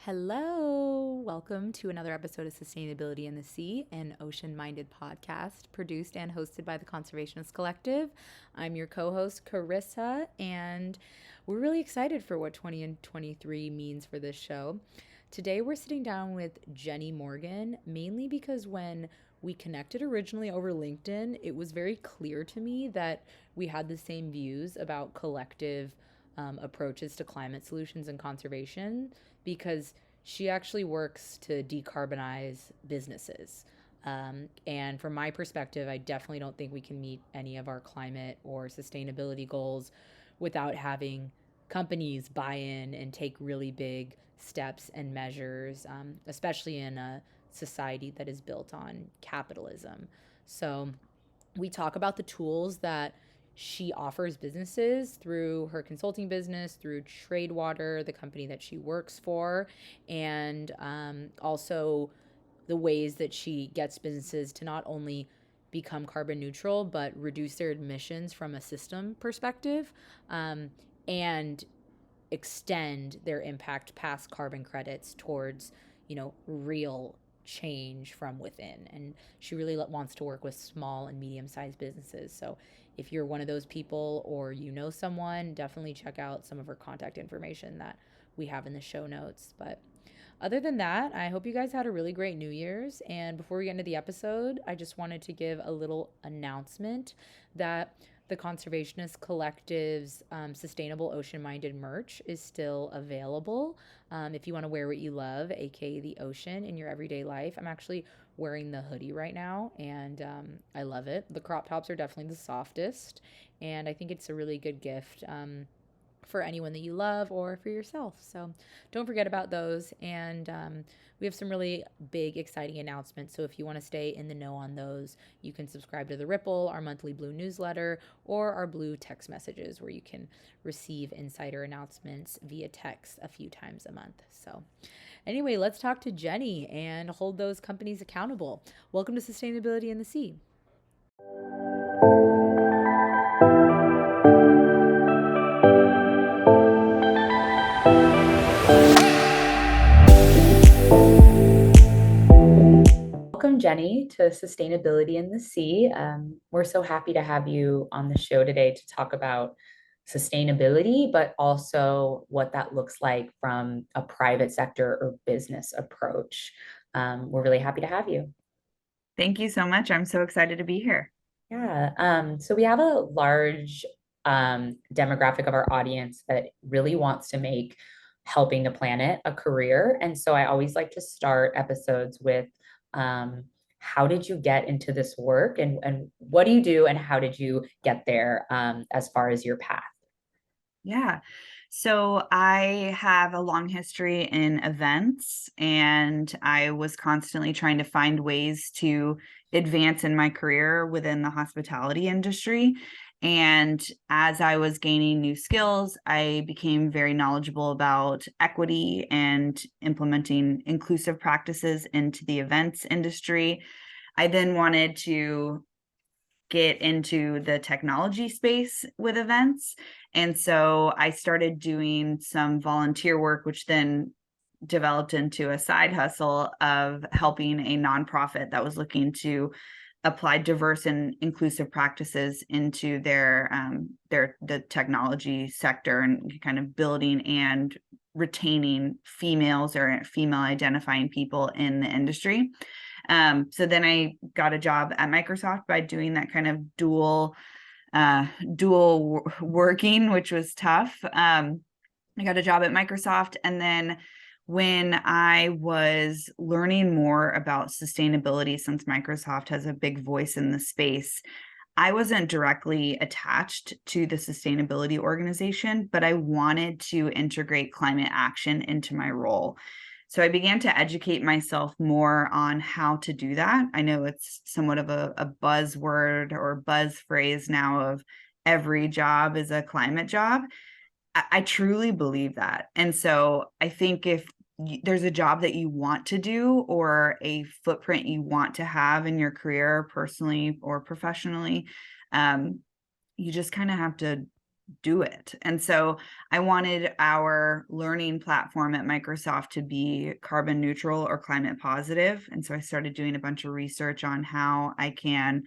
Hello, welcome to another episode of Sustainability in the Sea, an ocean-minded podcast produced and hosted by the Conservationist Collective. I'm your co-host, Carissa, and we're really excited for what 2023 means for this show. Today, we're sitting down with Jenny Morgan, mainly because when we connected originally over LinkedIn, it was very clear to me that we had the same views about collective approaches to climate solutions and conservation because she actually works to decarbonize businesses. And from my perspective, I definitely don't think we can meet any of our climate or sustainability goals without having companies buy in and take really big steps and measures, especially in a society that is built on capitalism. So we talk about the tools that she offers businesses through her consulting business, through Tradewater, the company that she works for, and also the ways that she gets businesses to not only become carbon neutral, but reduce their emissions from a system perspective, and extend their impact past carbon credits towards, real change from within. And she really wants to work with small and medium sized businesses. So if you're one of those people or you know someone, definitely check out some of her contact information that we have in the show notes. But other than that, I hope you guys had a really great New Year's. And before we get into the episode, I just wanted to give a little announcement that the Conservationist Collective's sustainable ocean minded merch is still available. If you want to wear what you love, aka the ocean, in your everyday life. I'm actually wearing the hoodie right now, and I love it. The crop tops are definitely the softest, and I think it's a really good gift. For anyone that you love or for yourself. So don't forget about those. And we have some really big, exciting announcements. So if you want to stay in the know on those, you can subscribe to The Ripple, our monthly Blue newsletter, or our Blue text messages where you can receive insider announcements via text a few times a month. So anyway, let's talk to Jenny and hold those companies accountable. Welcome to Sustainability in the Sea. Welcome, Jenny, to Sustainability in the Sea. We're so happy to have you on the show today to talk about sustainability, but also what that looks like from a private sector or business approach. We're really happy to have you. Thank you so much. I'm so excited to be here. Yeah. So we have a large demographic of our audience that really wants to make helping the planet a career. And so I always like to start episodes with how did you get into this work and what do you do and how did you get there as far as your path? Yeah. So I have a long history in events, and I was constantly trying to find ways to advance in my career within the hospitality industry. And as I was gaining new skills, I became very knowledgeable about equity and implementing inclusive practices into the events industry. I then wanted to get into the technology space with events. And so I started doing some volunteer work, which then developed into a side hustle of helping a nonprofit that was looking to apply diverse and inclusive practices into the technology sector, and kind of building and retaining females or female identifying people in the industry. So then I got a job at Microsoft by doing that kind of dual working, which was tough. I got a job at Microsoft, and then when I was learning more about sustainability, since Microsoft has a big voice in the space, I wasn't directly attached to the sustainability organization, but I wanted to integrate climate action into my role. So I began to educate myself more on how to do that. I know it's somewhat of a buzzword or buzz phrase now of every job is a climate job. I truly believe that. And so I think if there's a job that you want to do or a footprint you want to have in your career, personally or professionally, you just kind of have to do it. And so I wanted our learning platform at Microsoft to be carbon neutral or climate positive. And so I started doing a bunch of research on how I can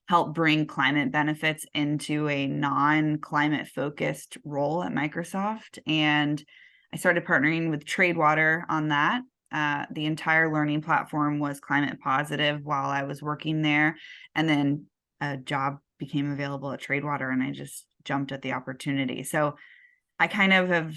help bring climate benefits into a non-climate focused role at Microsoft. And I started partnering with Tradewater on that. The entire learning platform was climate positive while I was working there. And then a job became available at Tradewater, and I just jumped at the opportunity. So I kind of have,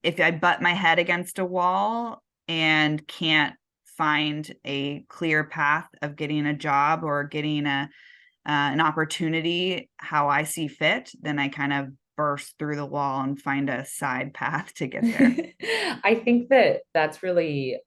if I butt my head against a wall and can't find a clear path of getting a job or getting an opportunity how I see fit, then I kind of burst through the wall and find a side path to get there. I think that that's really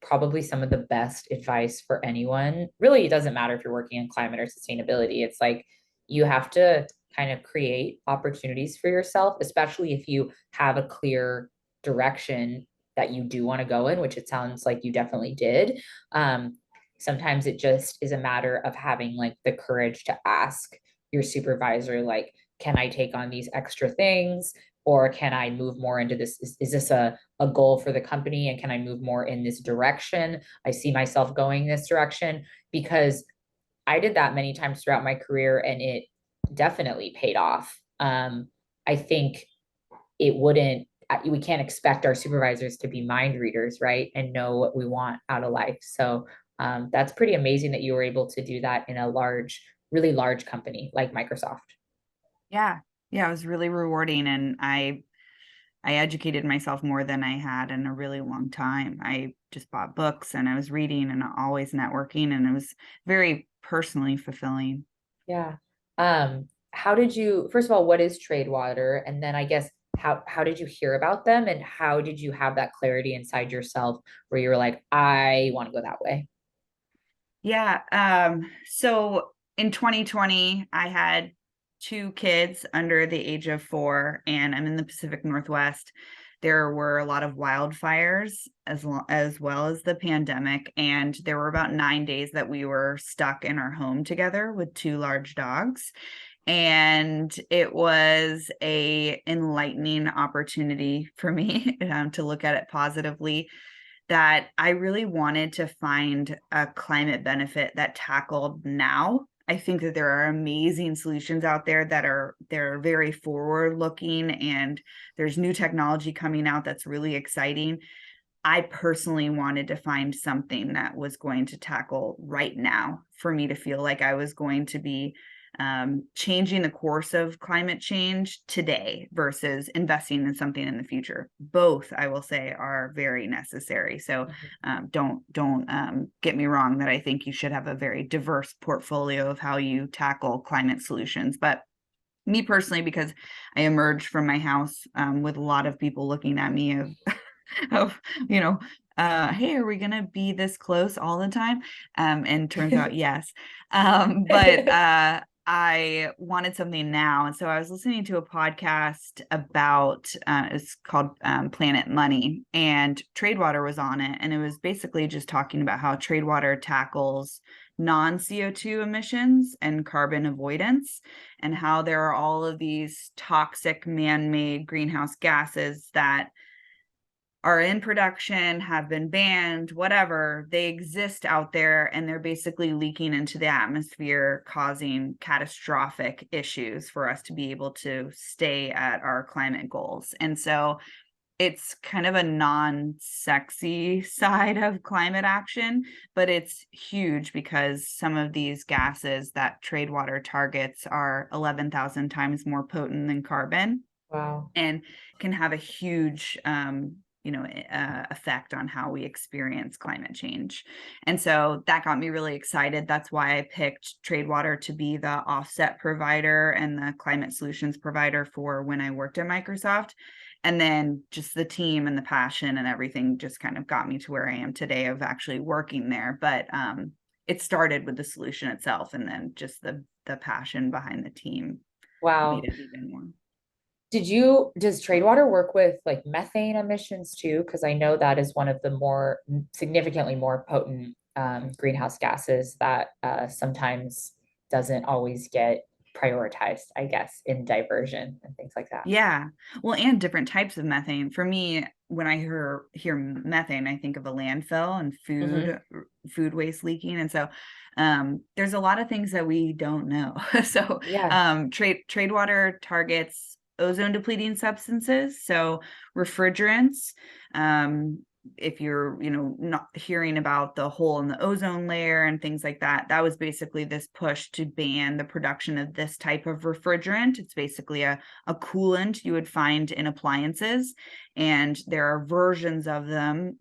probably some of the best advice for anyone. Really, it doesn't matter if you're working in climate or sustainability. It's like you have to kind of create opportunities for yourself, especially if you have a clear direction that you do want to go in, which it sounds like you definitely did. Um, Sometimes it just is a matter of having like the courage to ask your supervisor, like, can I take on these extra things? Or can I move more into this? Is this a goal for the company? And can I move more in this direction? I see myself going this direction because I did that many times throughout my career and it definitely paid off. I think it wouldn't, we can't expect our supervisors to be mind readers, right? And know what we want out of life. So that's pretty amazing that you were able to do that in a large, really large company like Microsoft. Yeah. Yeah, it was really rewarding, and I educated myself more than I had in a really long time. I just bought books and I was reading and always networking, and it was very personally fulfilling. Yeah. How did you, first of all, what is Tradewater? And then I guess how did you hear about them and how did you have that clarity inside yourself where you were like, I want to go that way? Yeah. So in 2020, I had two kids under the age of 4, and I'm in the Pacific Northwest. There were a lot of wildfires as well as the pandemic, and there were about 9 days that we were stuck in our home together with two large dogs. And it was a enlightening opportunity for me to look at it positively, that I really wanted to find a climate benefit that tackled now. I think that there are amazing solutions out there that they're very forward looking, and there's new technology coming out that's really exciting. I personally wanted to find something that was going to tackle right now for me to feel like I was going to be changing the course of climate change today versus investing in something in the future. Both, I will say, are very necessary. So don't get me wrong that I think you should have a very diverse portfolio of how you tackle climate solutions, but me personally, because I emerged from my house with a lot of people looking at me of of hey, are we gonna be this close all the time? And turns out yes. But I wanted something now, and so I was listening to a podcast about it's called Planet Money, and Tradewater was on it, and it was basically just talking about how Tradewater tackles non-CO2 emissions and carbon avoidance, and how there are all of these toxic man-made greenhouse gases that are in production, have been banned, whatever, they exist out there, and they're basically leaking into the atmosphere, causing catastrophic issues for us to be able to stay at our climate goals. And so it's kind of a non-sexy side of climate action, but it's huge because some of these gases that Tradewater targets are 11,000 times more potent than carbon, Wow. and can have a huge effect on how we experience climate change. And so that got me really excited. That's why I picked Tradewater to be the offset provider and the climate solutions provider for when I worked at Microsoft. And then just the team and the passion and everything just kind of got me to where I am today of actually working there. But it started with the solution itself, and then just the passion behind the team made Wow. it even more. Does Tradewater work with like methane emissions too? Because I know that is one of the more significantly more potent greenhouse gases that sometimes doesn't always get prioritized, I guess, in diversion and things like that. Yeah. Well, and different types of methane. For me, when I hear methane, I think of a landfill and food waste leaking. And so there's a lot of things that we don't know. So Yeah. trade water targets ozone depleting substances, so refrigerants. If you're, not hearing about the hole in the ozone layer and things like that, that was basically this push to ban the production of this type of refrigerant. It's basically a coolant you would find in appliances, and there are versions of them,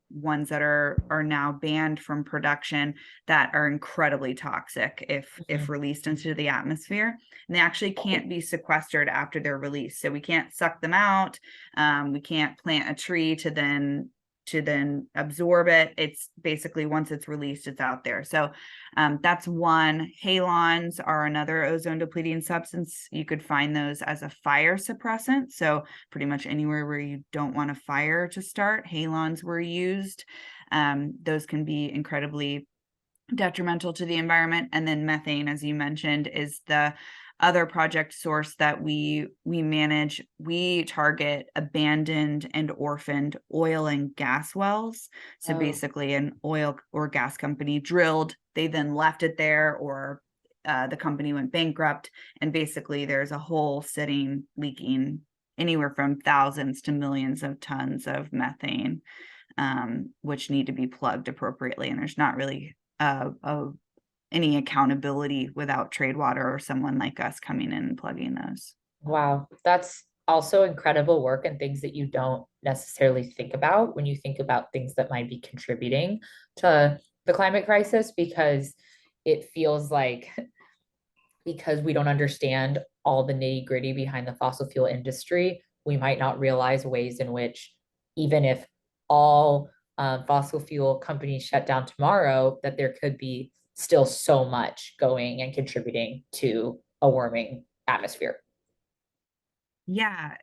ones that are now banned from production, that are incredibly toxic if released into the atmosphere, and they actually can't be sequestered after they're released. So we can't suck them out. We can't plant a tree to then absorb it. It's basically, once it's released, it's out there. So that's one. Halons are another ozone depleting substance. You could find those as a fire suppressant. So pretty much anywhere where you don't want a fire to start, halons were used. Those can be incredibly detrimental to the environment. And then methane, as you mentioned, is the other project source that we manage. We target abandoned and orphaned oil and gas wells. So basically, an oil or gas company drilled, they then left it there, or the company went bankrupt, and basically there's a hole sitting leaking anywhere from thousands to millions of tons of methane, which need to be plugged appropriately. And there's not really any accountability without trade water or someone like us coming in and plugging those. Wow, that's also incredible work and things that you don't necessarily think about when you think about things that might be contributing to the climate crisis, because it feels like, because we don't understand all the nitty gritty behind the fossil fuel industry, we might not realize ways in which, even if all fossil fuel companies shut down tomorrow, that there could be still so much going and contributing to a warming atmosphere. Yeah,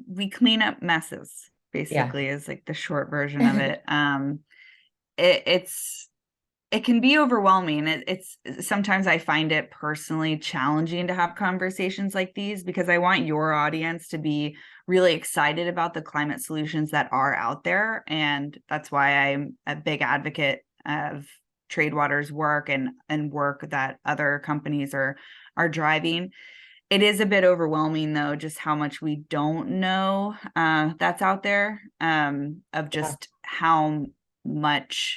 we clean up messes, basically, is like the short version of it. It can be overwhelming. It's sometimes I find it personally challenging to have conversations like these, because I want your audience to be really excited about the climate solutions that are out there. And that's why I'm a big advocate of Tradewater's work and work that other companies are driving. It is a bit overwhelming, though, just how much we don't know that's out there, of just how much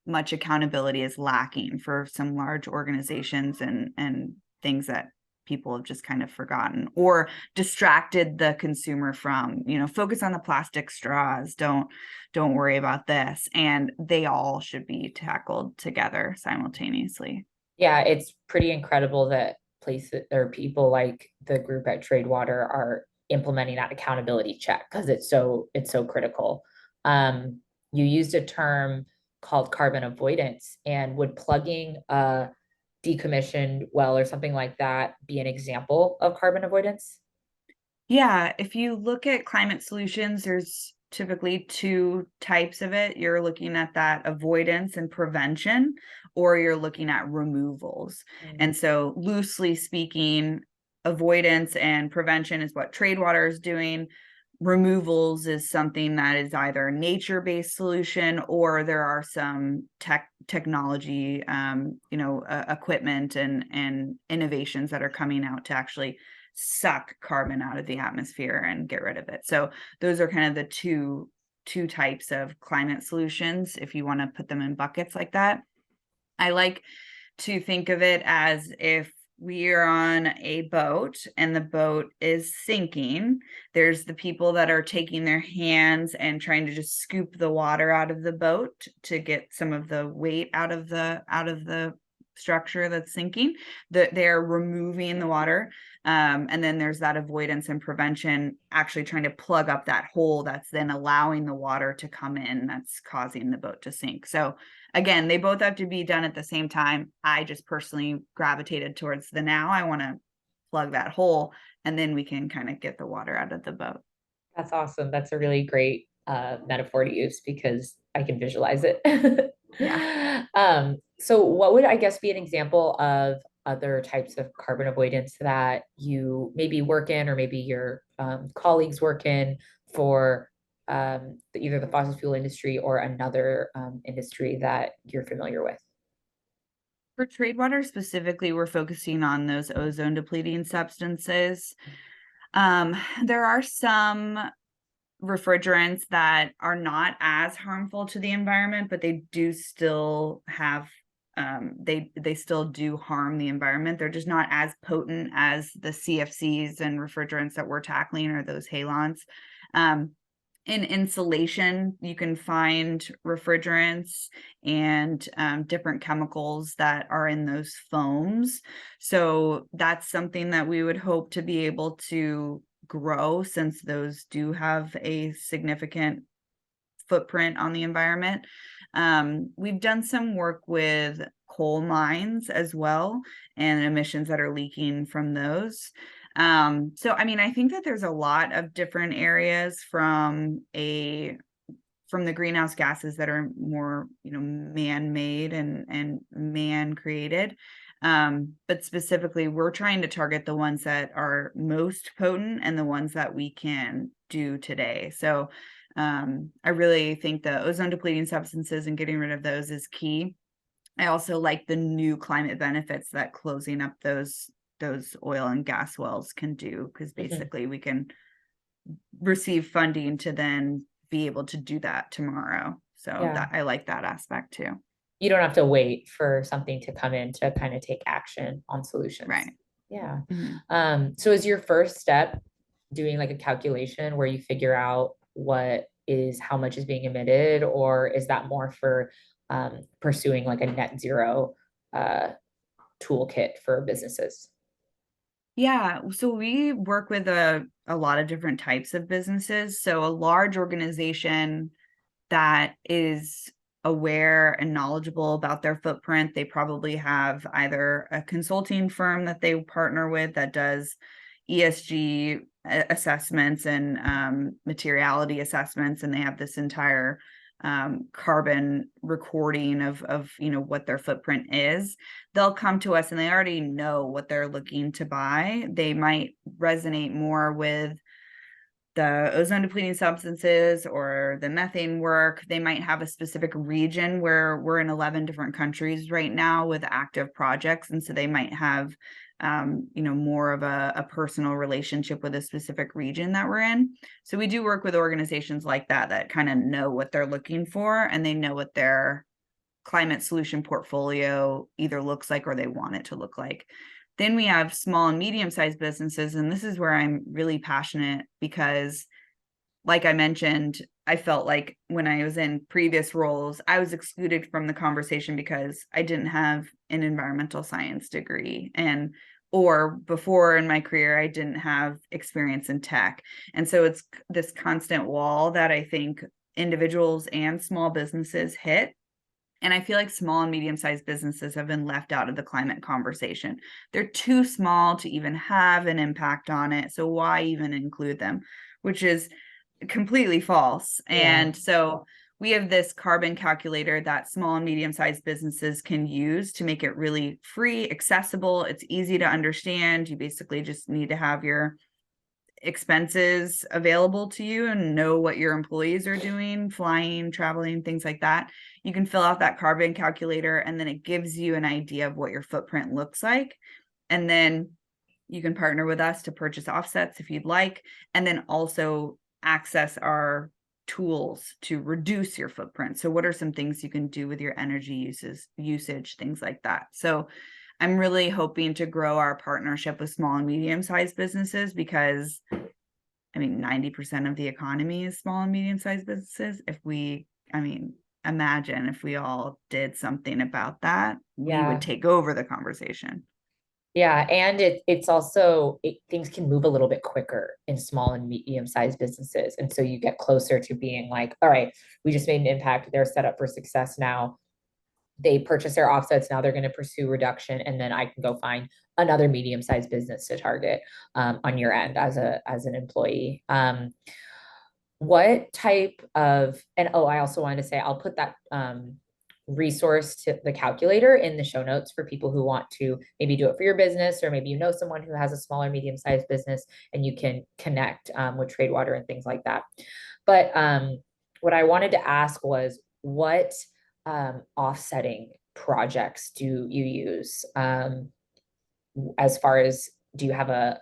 accountability is lacking for some large organizations, and things that people have just kind of forgotten or distracted the consumer from. Focus on the plastic straws, don't worry about this, and they all should be tackled together simultaneously. Yeah, it's pretty incredible that places or people like the group at Tradewater are implementing that accountability check, because it's so critical. You used a term called carbon avoidance, and would plugging a decommissioned well or something like that be an example of carbon avoidance? Yeah, if you look at climate solutions, there's typically two types of it. You're looking at that avoidance and prevention, or you're looking at removals. And so, loosely speaking, avoidance and prevention is what Tradewater is doing. Removals is something that is either a nature-based solution, or there are some technology, equipment and innovations that are coming out to actually suck carbon out of the atmosphere and get rid of it. So those are kind of the two types of climate solutions, if you want to put them in buckets like that. I like to think of it as, if we are on a boat and the boat is sinking, there's the people that are taking their hands and trying to just scoop the water out of the boat to get some of the weight out of the structure that's sinking. They're removing the water. And then there's that avoidance and prevention, actually trying to plug up that hole that's then allowing the water to come in, that's causing the boat to sink. So again, they both have to be done at the same time. I just personally gravitated towards the now. I want to plug that hole, and then we can kind of get the water out of the boat. That's awesome. That's a really great metaphor to use, because I can visualize it. Yeah. So what would, I guess, be an example of other types of carbon avoidance that you maybe work in, or maybe your colleagues work in for either the fossil fuel industry or another industry that you're familiar with? For trade water specifically, we're focusing on those ozone depleting substances. There are some refrigerants that are not as harmful to the environment, but they do still have they still do harm the environment. They're just not as potent as the CFCs and refrigerants that we're tackling, or those halons. In insulation, you can find refrigerants and different chemicals that are in those foams. So that's something that we would hope to be able to grow, since those do have a significant footprint on the environment. We've done some work with coal mines as well, and emissions that are leaking from those. So I mean, I think that there's a lot of different areas from the greenhouse gases that are more, man-made and man-created. But specifically, we're trying to target the ones that are most potent and the ones that we can do today. So I really think the ozone depleting substances and getting rid of those is key. I also like the new climate benefits that closing up those oil and gas wells can do, because basically we can receive funding to then be able to do that tomorrow. So that I like that aspect too. You don't have to wait for something to come in to kind of take action on solutions. Right. Yeah. Mm-hmm. So is your first step doing like a calculation where you figure out how much is being emitted, or is that more for pursuing like a net zero toolkit for businesses? Yeah, so we work with a lot of different types of businesses. So a large organization that is aware and knowledgeable about their footprint, they probably have either a consulting firm that they partner with that does ESG assessments and materiality assessments, and they have this entire carbon recording of what their footprint is. They'll come to us and they already know what they're looking to buy. They might resonate more with the ozone depleting substances or the methane work. They might have a specific region where we're in 11 different countries right now with active projects, and so they might have more of a personal relationship with a specific region that we're in. So we do work with organizations like that kind of know what they're looking for, and they know what their climate solution portfolio either looks like or they want it to look like. Then we have small and medium-sized businesses, and this is where I'm really passionate, because like I mentioned, I felt like when I was in previous roles, I was excluded from the conversation because I didn't have an environmental science degree, or before in my career, I didn't have experience in tech. And so it's this constant wall that I think individuals and small businesses hit. And I feel like small and medium-sized businesses have been left out of the climate conversation. They're too small to even have an impact on it. So why even include them? Which is completely false. And so we have this carbon calculator that small and medium-sized businesses can use to make it really free, accessible. It's easy to understand. You basically just need to have your expenses available to you and know what your employees are doing, flying, traveling, things like that. You can fill out that carbon calculator, and then it gives you an idea of what your footprint looks like. And then you can partner with us to purchase offsets if you'd like, and then also access our tools to reduce your footprint. So what are some things you can do with your energy usage, things like that. So I'm really hoping to grow our partnership with small and medium-sized businesses, because 90% of the economy is small and medium-sized businesses. Imagine if we all did something about that, we would take over the conversation. Yeah. And it's also, things can move a little bit quicker in small and medium-sized businesses. And so you get closer to being like, all right, we just made an impact. They're set up for success now. They purchase their offsets. Now they're going to pursue reduction. And then I can go find another medium-sized business to target on your end as an employee. What type of, and I also wanted to say, I'll put that resource to the calculator in the show notes for people who want to maybe do it for your business, or maybe you know someone who has a smaller, medium-sized business, and you can connect with Tradewater and things like that. But what I wanted to ask was, what offsetting projects do you use? As far as, do you have a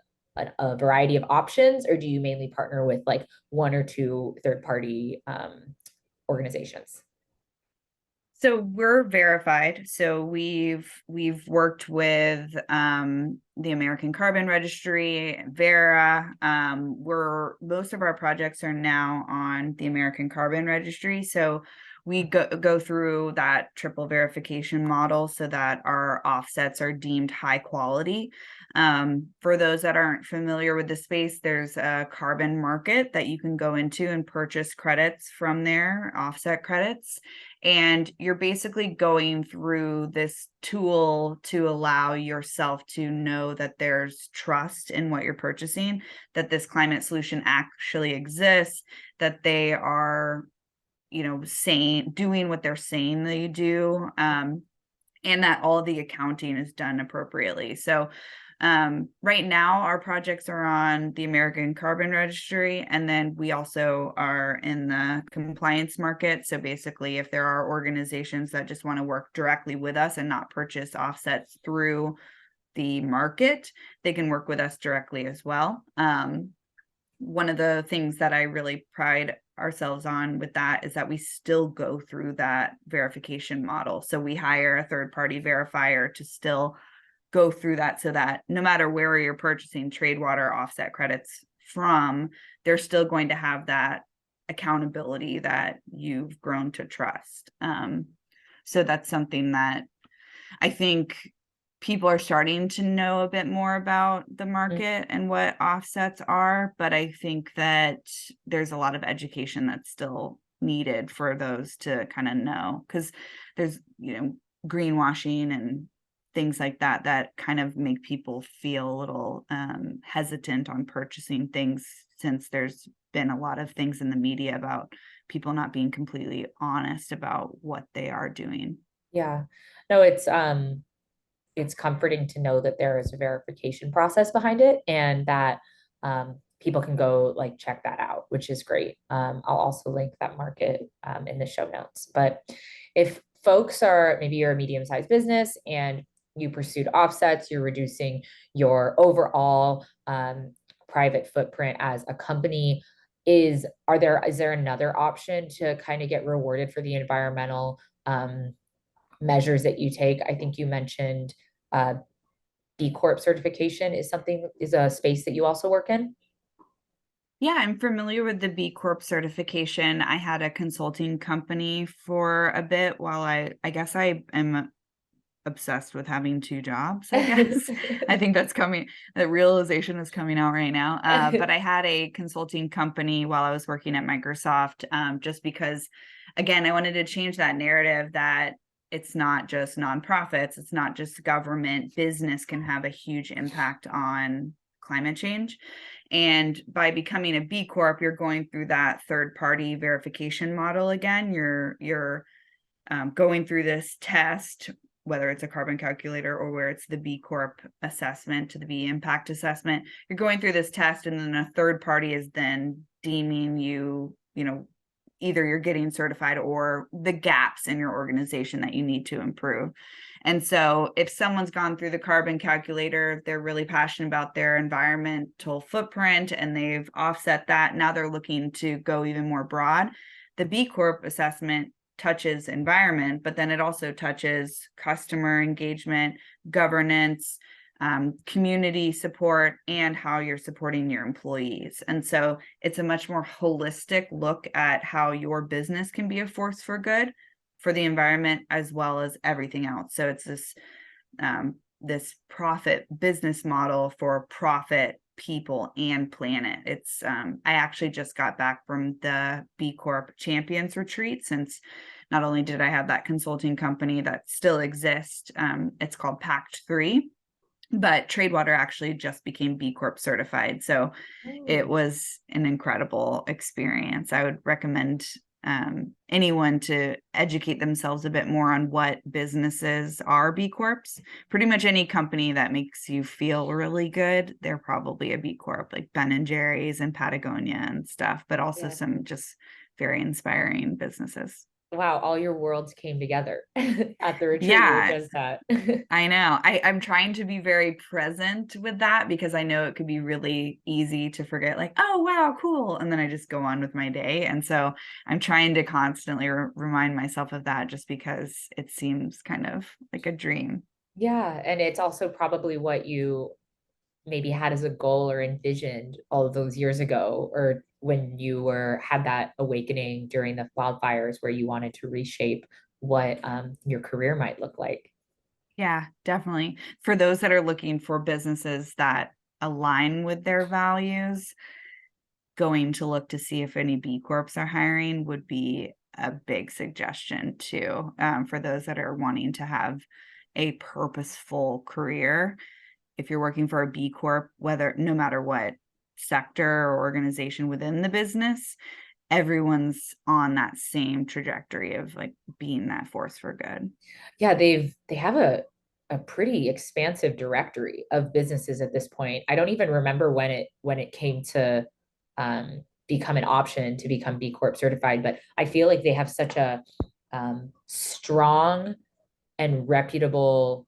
variety of options, or do you mainly partner with like one or two third-party organizations? So we're verified. So we've worked with the American Carbon Registry, Vera. Most of our projects are now on the American Carbon Registry. So we go through that triple verification model so that our offsets are deemed high quality. For those that aren't familiar with the space, there's a carbon market that you can go into and purchase credits from there, offset credits. And you're basically going through this tool to allow yourself to know that there's trust in what you're purchasing, that this climate solution actually exists, that they are, doing what they're saying they do, and that all the accounting is done appropriately. So right now, our projects are on the American Carbon Registry, and then we also are in the compliance market. So basically, if there are organizations that just want to work directly with us and not purchase offsets through the market, they can work with us directly as well. One of the things that I really pride ourselves on with that is that we still go through that verification model. So we hire a third-party verifier to still go through that, so that no matter where you're purchasing Tradewater offset credits from, they're still going to have that accountability that you've grown to trust. So that's something that I think people are starting to know a bit more about the market and what offsets are, but I think that there's a lot of education that's still needed for those to kind of know, because there's, greenwashing and things like that that kind of make people feel a little hesitant on purchasing things, since there's been a lot of things in the media about people not being completely honest about what they are doing. Yeah, no, it's comforting to know that there is a verification process behind it, and that people can go like check that out, which is great. I'll also link that market in the show notes. But if folks are, maybe you're a medium-sized business and you pursued offsets, you're reducing your overall private footprint as a company, is there another option to kind of get rewarded for the environmental measures that you take? I think you mentioned B Corp certification is a space that you also work in. Yeah, I'm familiar with the B Corp certification. I had a consulting company for a bit while I guess I am obsessed with having two jobs, I guess. I think the realization is coming out right now. But I had a consulting company while I was working at Microsoft, just because, again, I wanted to change that narrative that it's not just nonprofits, it's not just government. Business can have a huge impact on climate change. And by becoming a B Corp, you're going through that third-party verification model again. You're going through this test, whether it's a carbon calculator or where it's the B Corp assessment to the B impact assessment. You're going through this test, and then a third party is then deeming you, either you're getting certified or the gaps in your organization that you need to improve. And so if someone's gone through the carbon calculator, they're really passionate about their environmental footprint and they've offset that. Now they're looking to go even more broad. The B Corp assessment touches environment, but then it also touches customer engagement, governance, community support, and how you're supporting your employees. And so it's a much more holistic look at how your business can be a force for good for the environment as well as everything else. So it's this profit business model for profit, people, and planet. It's I actually just got back from the B Corp Champions Retreat, since not only did I have that consulting company that still exists, it's called Pact 3, but Tradewater actually just became B Corp certified. So it was an incredible experience. I would recommend anyone to educate themselves a bit more on what businesses are B Corps. Pretty much any company that makes you feel really good, they're probably a B Corp, like Ben and Jerry's and Patagonia and stuff, but also some just very inspiring businesses. Wow, all your worlds came together at the retreat you were Yeah, just at. I know. I'm trying to be very present with that because I know it could be really easy to forget, like, oh, wow, cool. And then I just go on with my day. And so I'm trying to constantly remind myself of that just because it seems kind of like a dream. Yeah, and it's also probably what you maybe had as a goal or envisioned all of those years ago, or when you had that awakening during the wildfires where you wanted to reshape what your career might look like. Yeah, definitely. For those that are looking for businesses that align with their values, going to look to see if any B Corps are hiring would be a big suggestion too, for those that are wanting to have a purposeful career. If you're working for a B Corp, whether no matter what sector or organization within the business, everyone's on that same trajectory of like being that force for good. Yeah, they have a pretty expansive directory of businesses at this point. I don't even remember when it came to become an option to become B Corp certified, but I feel like they have such a strong and reputable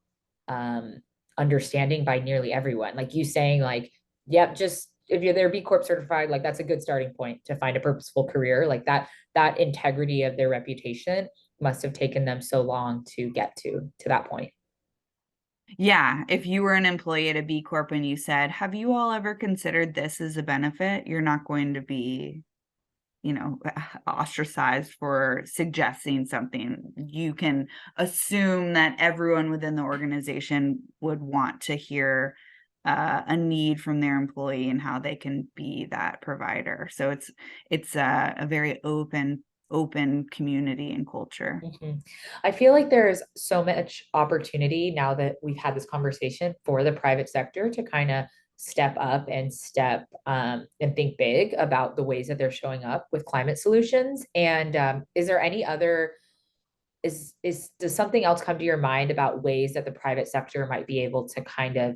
understanding by nearly everyone. Like you saying, like, yep, just if you're there B Corp certified, like that's a good starting point to find a purposeful career. Like that integrity of their reputation must have taken them so long to get to that point. Yeah, if you were an employee at a B Corp and you said, have you all ever considered this as a benefit? You're not going to be, ostracized for suggesting something. You can assume that everyone within the organization would want to hear a need from their employee and how they can be that provider. So it's a very open community and culture. Mhm. I feel like there's so much opportunity now that we've had this conversation for the private sector to kind of step up and step and think big about the ways that they're showing up with climate solutions. And is there any other does something else come to your mind about ways that the private sector might be able to kind of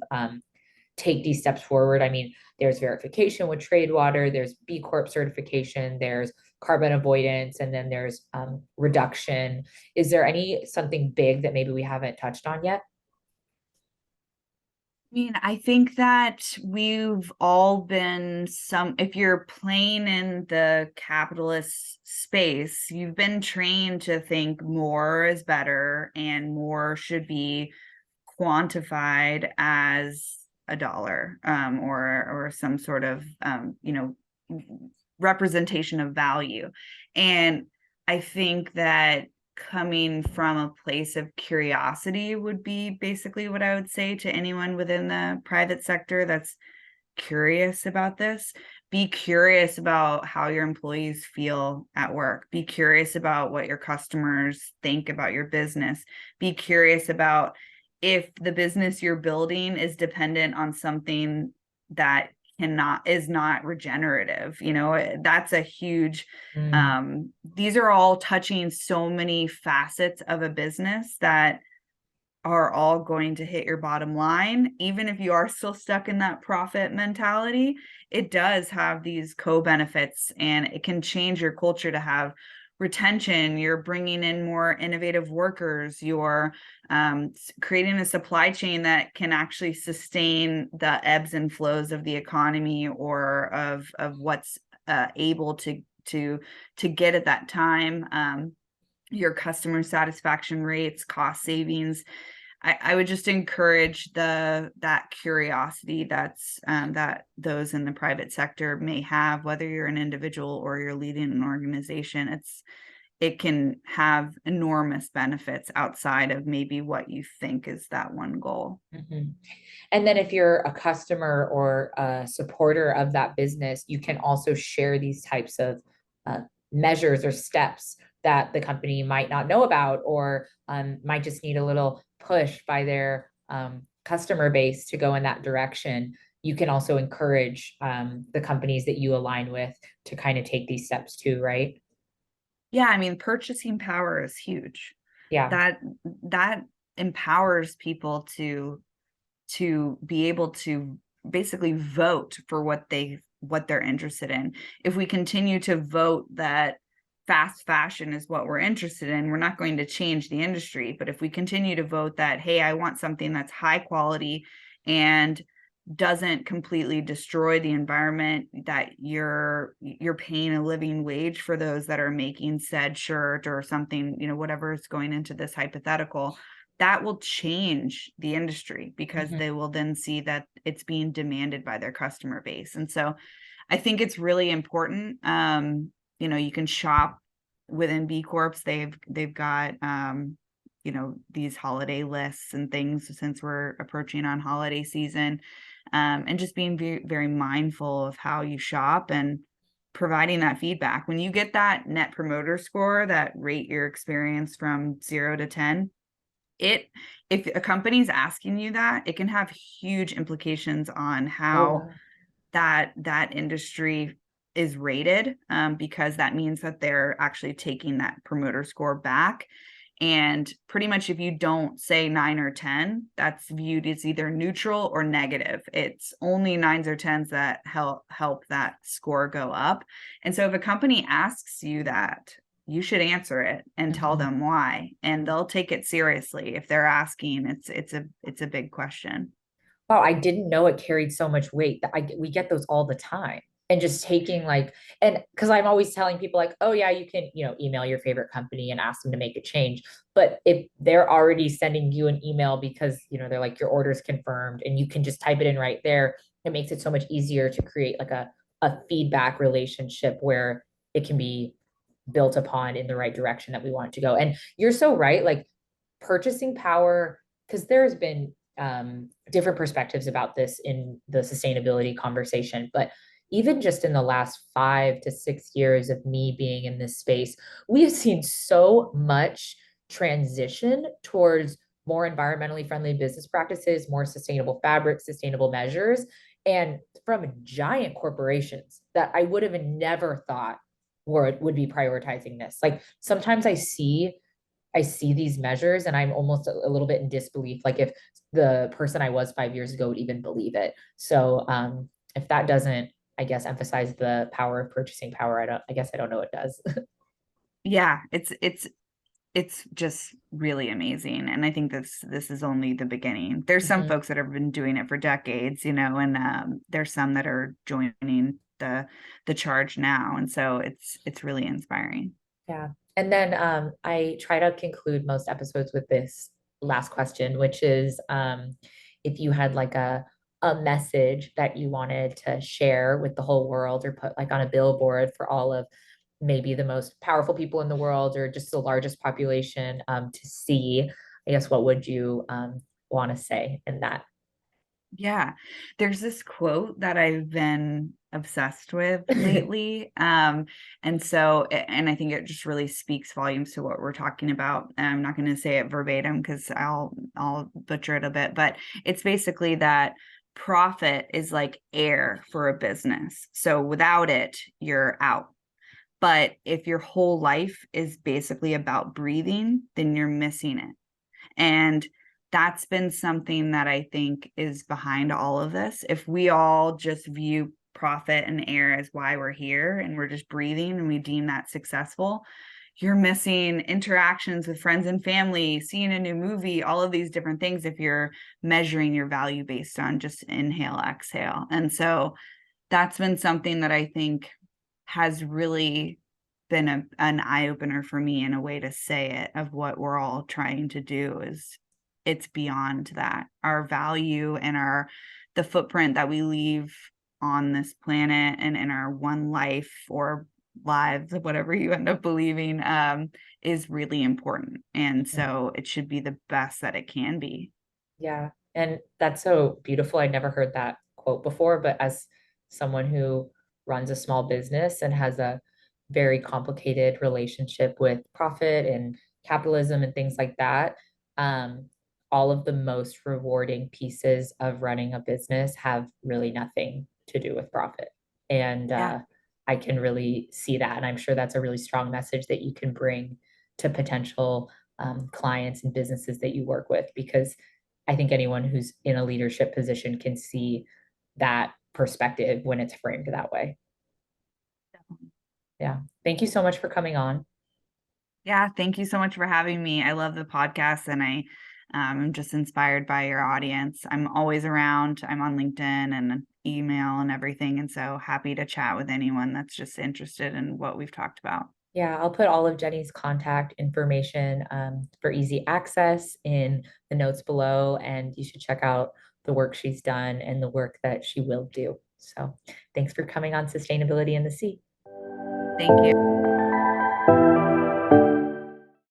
take these steps forward? I mean, there's verification with trade water, there's B Corp certification, there's carbon avoidance, and then there's reduction. Is there something big that maybe we haven't touched on yet? I think that we've all been if you're playing in the capitalist space, you've been trained to think more is better and more should be quantified as a dollar, or some sort of representation of value. And I think that coming from a place of curiosity would be basically what I would say to anyone within the private sector that's curious about this. Be curious about how your employees feel at work. Be curious about what your customers think about your business. Be curious about if the business you're building is dependent on something that is not regenerative. That's a huge Mm. these are all touching so many facets of a business that are all going to hit your bottom line. Even if you are still stuck in that profit mentality, it does have these co-benefits and it can change your culture to have retention. You're bringing in more innovative workers. You're creating a supply chain that can actually sustain the ebbs and flows of the economy or of what's able to get at that time. Your customer satisfaction rates, cost savings. I would just encourage that curiosity that those in the private sector may have, whether you're an individual or you're leading an organization. It can have enormous benefits outside of maybe what you think is that one goal. Mhm. And then if you're a customer or a supporter of that business, you can also share these types of uh, measures or steps that the company might not know about, or might just need a little push by their customer base to go in that direction. You can also encourage the companies that you align with to kind of take these steps too, right? Yeah, I mean, purchasing power is huge. Yeah. That empowers people to be able to basically vote for what they're interested in. If we continue to vote that fast fashion is what we're interested in, we're not going to change the industry. But if we continue to vote that, hey, I want something that's high quality and doesn't completely destroy the environment, that you're paying a living wage for those that are making said shirt or something, whatever is going into this hypothetical, that will change the industry because Mhm. they will then see that it's being demanded by their customer base. And so I think it's really important. You can shop within B Corps. They've got these holiday lists and things since we're approaching on holiday season. And just being very, very mindful of how you shop and providing that feedback. When you get that net promoter score that rate your experience from 0 to 10, if a company's asking you that, it can have huge implications on Oh, how wow. that industry is rated, because that means that they're actually taking that promoter score back. And pretty much if you don't say 9 or 10, that's viewed as either neutral or negative. It's only 9s or 10s that help that score go up. And so if a company asks you that, you should answer it and tell Mhm. them why, and they'll take it seriously. If they're asking, it's a big question. Wow, I didn't know it carried so much weight. That we get those all the time. And just taking like, and because I'm always telling people like, oh yeah, you can, email your favorite company and ask them to make a change. But if they're already sending you an email because, they're like your order's confirmed and you can just type it in right there, it makes it so much easier to create like a feedback relationship where it can be built upon in the right direction that we want it to go. And you're so right, like purchasing power, because there's been different perspectives about this in the sustainability conversation, but even just in the last 5 to 6 years of me being in this space, we have seen so much transition towards more environmentally friendly business practices, more sustainable fabrics, sustainable measures, and from giant corporations that I would have never thought would be prioritizing this. Like sometimes I see these measures and I'm almost a little bit in disbelief, like if the person I was 5 years ago would even believe it. So if that doesn't, I guess, emphasize the power of purchasing power, I guess I don't know what does. Yeah, it's just really amazing. And I think this is only the beginning. There's some Mhm. folks that have been doing it for decades, and there's some that are joining the charge now. And so it's really inspiring. Yeah. And then I try to conclude most episodes with this last question, which is if you had like a message that you wanted to share with the whole world or put like on a billboard for all of maybe the most powerful people in the world or just the largest population to see, I guess, what would you want to say in that? Yeah. There's this quote that I've been obsessed with lately. And I think it just really speaks volumes to what we're talking about. And I'm not going to say it verbatim because I'll butcher it a bit, but it's basically that profit is like air for a business. So without it, you're out. But if your whole life is basically about breathing, then you're missing it. And that's been something that I think is behind all of this. If we all just view profit and air as why we're here and we're just breathing and we deem that successful, you're missing interactions with friends and family, seeing a new movie, all of these different things if you're measuring your value based on just inhale, exhale. And so that's been something that I think has really been an eye opener for me in a way to say it, of what we're all trying to do is it's beyond that. Our value and the footprint that we leave on this planet and in our one life or lives, whatever you end up believing, is really important. And so it should be the best that it can be. Yeah. And that's so beautiful. I never heard that quote before, but as someone who runs a small business and has a very complicated relationship with profit and capitalism and things like that, um, all of the most rewarding pieces of running a business have really nothing to do with profit. And Yeah. I can really see that. And I'm sure that's a really strong message that you can bring to potential clients and businesses that you work with, because I think anyone who's in a leadership position can see that perspective when it's framed that way. Yeah. Thank you so much for coming on. Yeah, thank you so much for having me. I love the podcast and I'm just inspired by your audience. I'm always around. I'm on LinkedIn and email and everything. And so happy to chat with anyone that's just interested in what we've talked about. Yeah, I'll put all of Jenny's contact information for easy access in the notes below, and you should check out the work she's done and the work that she will do. So thanks for coming on Sustainability in the Sea. Thank you.